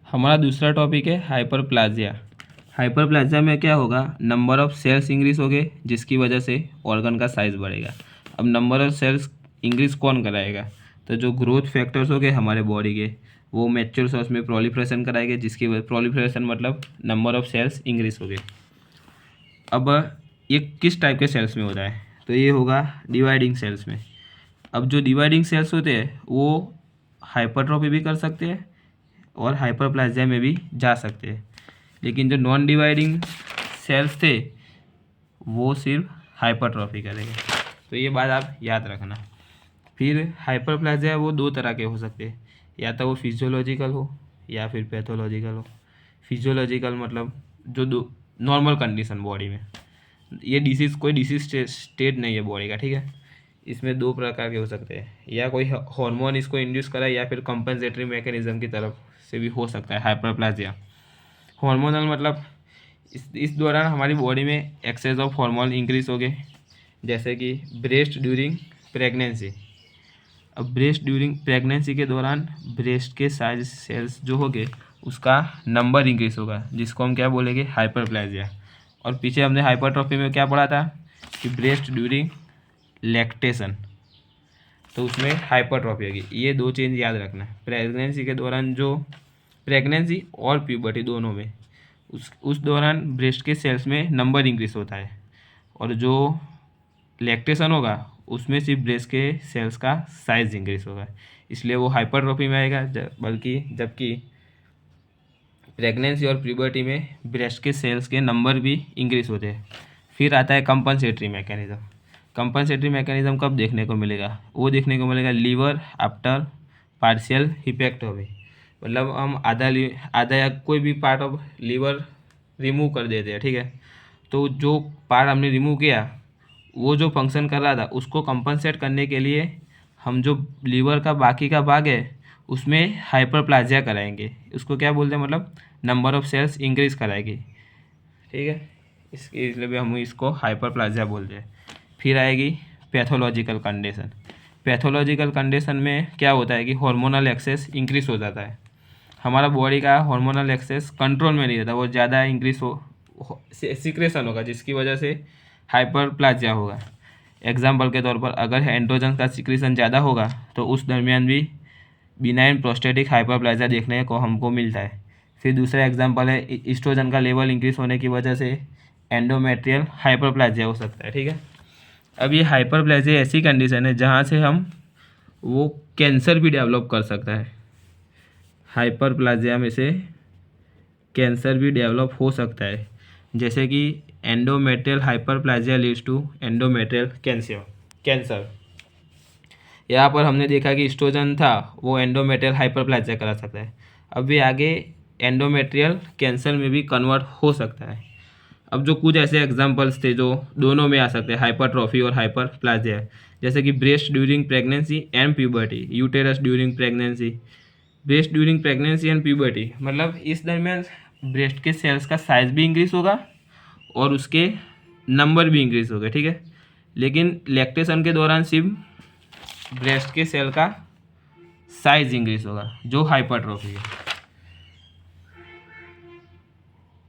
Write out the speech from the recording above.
हमारा दूसरा टॉपिक है हाइपरप्लाजिया। हाइपरप्लाजिया में क्या होगा, नंबर ऑफ सेल्स इंक्रीज हो गए जिसकी वजह से ऑर्गन का साइज बढ़ेगा। अब नंबर ऑफ सेल्स इंक्रीज कौन कराएगा, तो जो ग्रोथ फैक्टर्स हो गए हमारे बॉडी के वो मैच्योर सेल्स में प्रोलिफरेशन कराएंगे, जिसकी वजह प्रोलिफरेशन मतलब नंबर ऑफ सेल्स इंक्रीज हो गए। अब ये किस टाइप के सेल्स में होता है, तो ये होगा डिवाइडिंग सेल्स में। अब जो डिवाइडिंग सेल्स होते हैं वो हाइपरट्रॉफी भी कर सकते हैं और हाइपरप्लाजिया में भी जा सकते हैं, लेकिन जो नॉन डिवाइडिंग सेल्स थे वो सिर्फ हाइपरट्रॉफी करेंगे। तो ये बात आप याद रखना। फिर हाइपरप्लाजिया वो दो तरह के हो सकते हैं, या तो वो फिजियोलॉजिकल हो या फिर पैथोलॉजिकल हो। फिजियोलॉजिकल मतलब जो दो नॉर्मल कंडीशन बॉडी में, ये डिसीज़ कोई डिसीज स्टेट नहीं है बॉडी का, ठीक है। इसमें दो प्रकार के हो सकते हैं, या कोई हार्मोन इसको इंड्यूस करा या फिर कंपनसेटरी मैकेनिज्म की तरफ से भी हो सकता है हाइपरप्लाजिया। हार्मोनल मतलब इस दौरान हमारी बॉडी में एक्सेस ऑफ हार्मोन इंक्रीज हो गए, जैसे कि ब्रेस्ट ड्यूरिंग प्रेगनेंसी। अब ब्रेस्ट ड्यूरिंग प्रेगनेंसी के दौरान ब्रेस्ट के साइज सेल्स जो हो गए उसका नंबर इंक्रीज होगा, जिसको हम क्या बोलेंगे, हाइपरप्लाजिया। और पीछे हमने हाइपरट्रॉफी में क्या पढ़ा था कि ब्रेस्ट ड्यूरिंग लैक्टेशन, तो उसमें हाइपरट्रॉफी होगी। ये दो चीज़ याद रखना। प्रेगनेंसी के दौरान जो प्रेगनेंसी और प्यूबर्टी दोनों में उस दौरान ब्रेस्ट के सेल्स में नंबर इंक्रीज होता है, और जो लैक्टेशन होगा उसमें सिर्फ ब्रेस्ट के सेल्स का साइज इंक्रीज होगा, इसलिए वो हाइपरट्रॉफी में आएगा। बल्कि जबकि प्रेगनेंसी और प्यूबर्टी में ब्रेस्ट के सेल्स के नंबर भी इंक्रीज होते हैं। फिर आता है कंपनसेटरी मैकेनिज्म। कंपनसेटरी मैकेनिज्म कब देखने को मिलेगा, वो देखने को मिलेगा लीवर आफ्टर पार्शियल हिपेक्टोमी। मतलब हम आधा या कोई भी पार्ट ऑफ लीवर रिमूव कर देते हैं, ठीक है। तो जो पार्ट हमने रिमूव किया वो जो फंक्शन कर रहा था उसको कंपनसेट करने के लिए हम जो लीवर का बाकी का भाग है उसमें हाइपरप्लाजिया कराएंगे। उसको क्या बोलते हैं, मतलब नंबर ऑफ सेल्स इंक्रीज कराएगी, ठीक है। इसलिए भी हम इसको हाइपरप्लाजिया बोलते हैं। फिर आएगी पैथोलॉजिकल कंडीशन। पैथोलॉजिकल कंडीशन में क्या होता है कि हार्मोनल एक्सेस इंक्रीज हो जाता है। हमारा बॉडी का हार्मोनल एक्सेस कंट्रोल में नहीं रहता, वो ज़्यादा इंक्रीज सिक्रेशन होगा, जिसकी वजह से हाइपरप्लाजिया होगा। एग्जाम्पल के तौर पर अगर एंड्रोजन का सिक्रेशन ज़्यादा होगा तो उस दरमियान भी बिनाइन प्रोस्टेटिक हाइपरप्लाजिया देखने को हमको मिलता है। फिर दूसरा एग्जाम्पल है ईस्ट्रोजन का लेवल इंक्रीज होने की वजह से एंडोमेट्रियल हाइपरप्लाजिया हो सकता है, ठीक है। अब ये हाइपरप्लाजिया ऐसी कंडीशन है जहाँ से हम वो कैंसर भी डेवलप कर सकता है। हाइपरप्लाजिया में से कैंसर भी डेवलप हो सकता है, जैसे कि endometrial hyperplasia leads to endometrial cancer. यहाँ पर हमने देखा कि एस्ट्रोजन था वो एंडोमेट्रियल हाइपरप्लाजिया करा सकता है, अब भी आगे एंडोमेट्रियल कैंसर में भी कन्वर्ट हो सकता है। अब जो कुछ ऐसे एग्जांपल्स थे जो दोनों में आ सकते हैं, हाइपरट्रॉफी और हाइपरप्लाजिया, जैसे कि breast during pregnancy and puberty, uterus during pregnancy. Breast during pregnancy and puberty मतलब इस दरमियान ब्रेस्ट के सेल्स का साइज भी इंक्रीज होगा और उसके नंबर भी इंक्रीज होगा, ठीक है। लेकिन लैक्टेशन के दौरान सिर्फ ब्रेस्ट के सेल का साइज इंक्रीज होगा, जो हाइपरट्रॉफी है।